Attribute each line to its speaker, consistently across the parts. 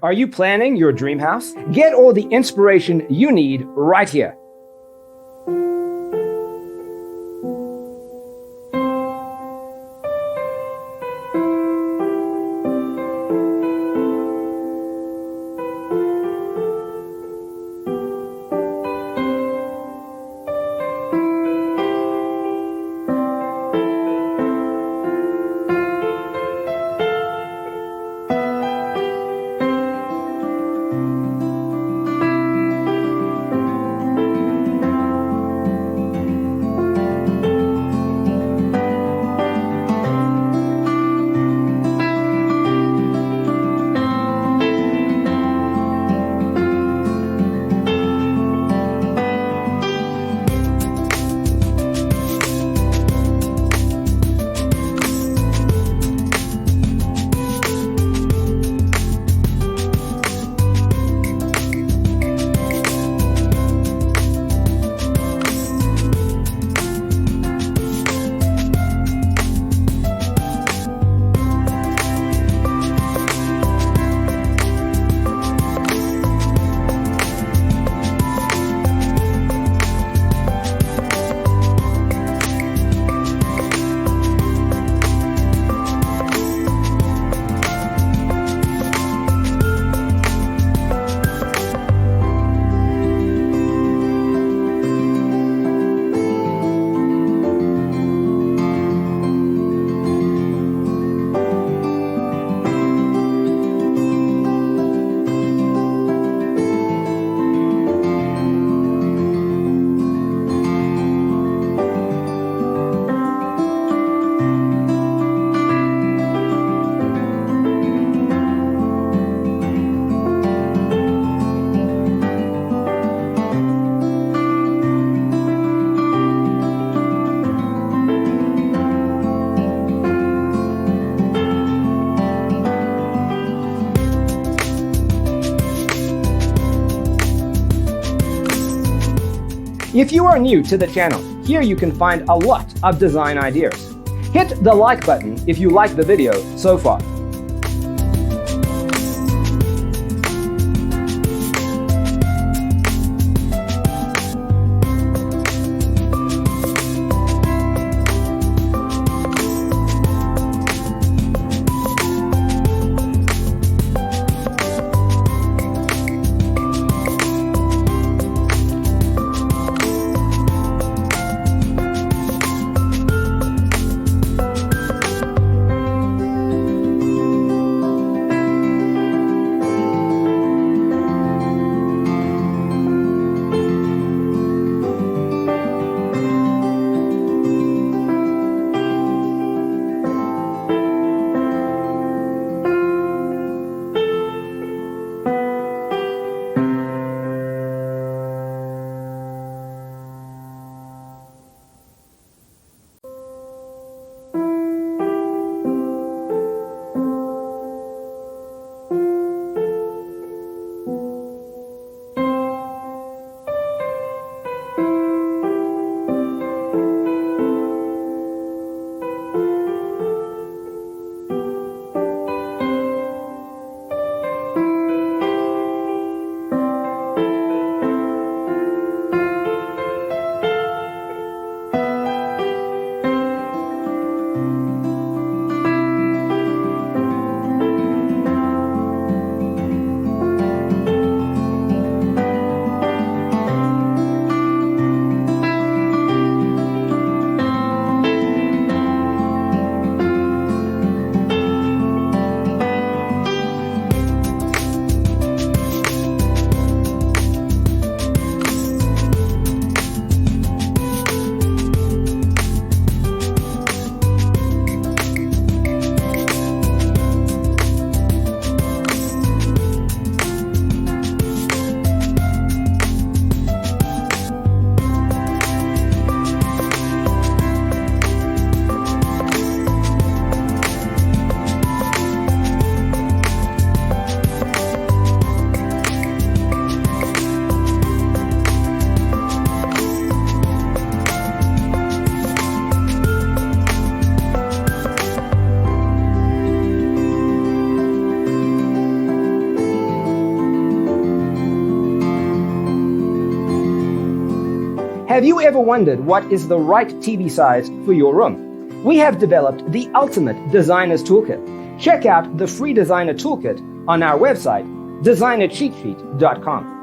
Speaker 1: Are you planning your dream house? Get all the inspiration you need right here. If you are new to the channel, here you can find a lot of design ideas. Hit the like button if you like the video so far. Have you ever wondered what is the right TV size for your room? We have developed the ultimate designer's toolkit. Check out the free designer toolkit on our website, designercheatsheet.com.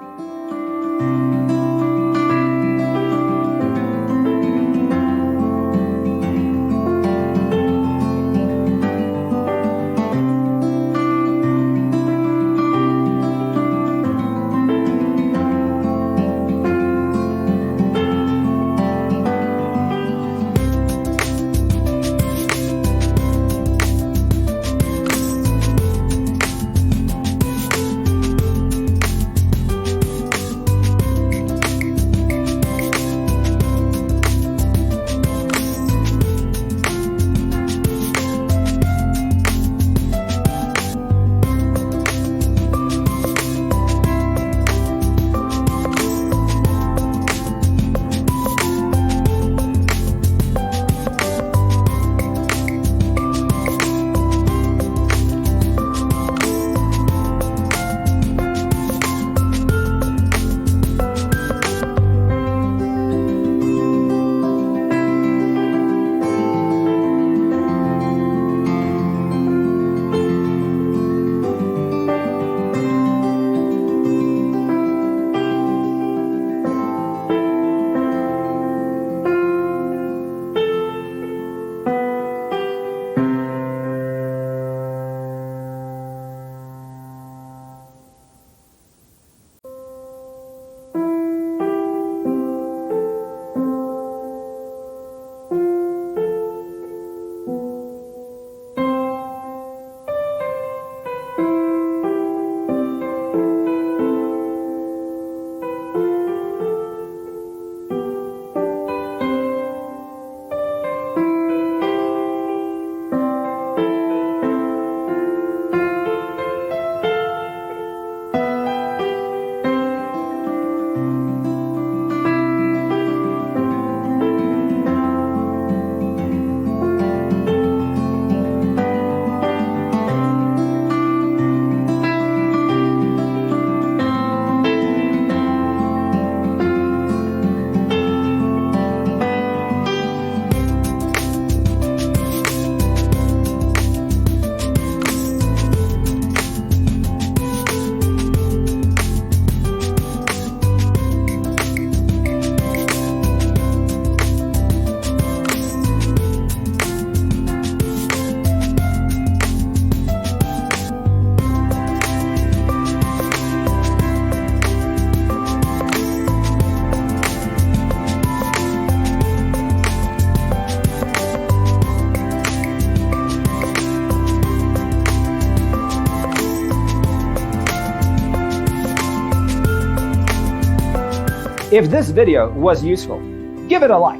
Speaker 1: If this video was useful, give it a like.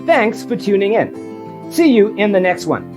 Speaker 1: Thanks for tuning in. See you in the next one.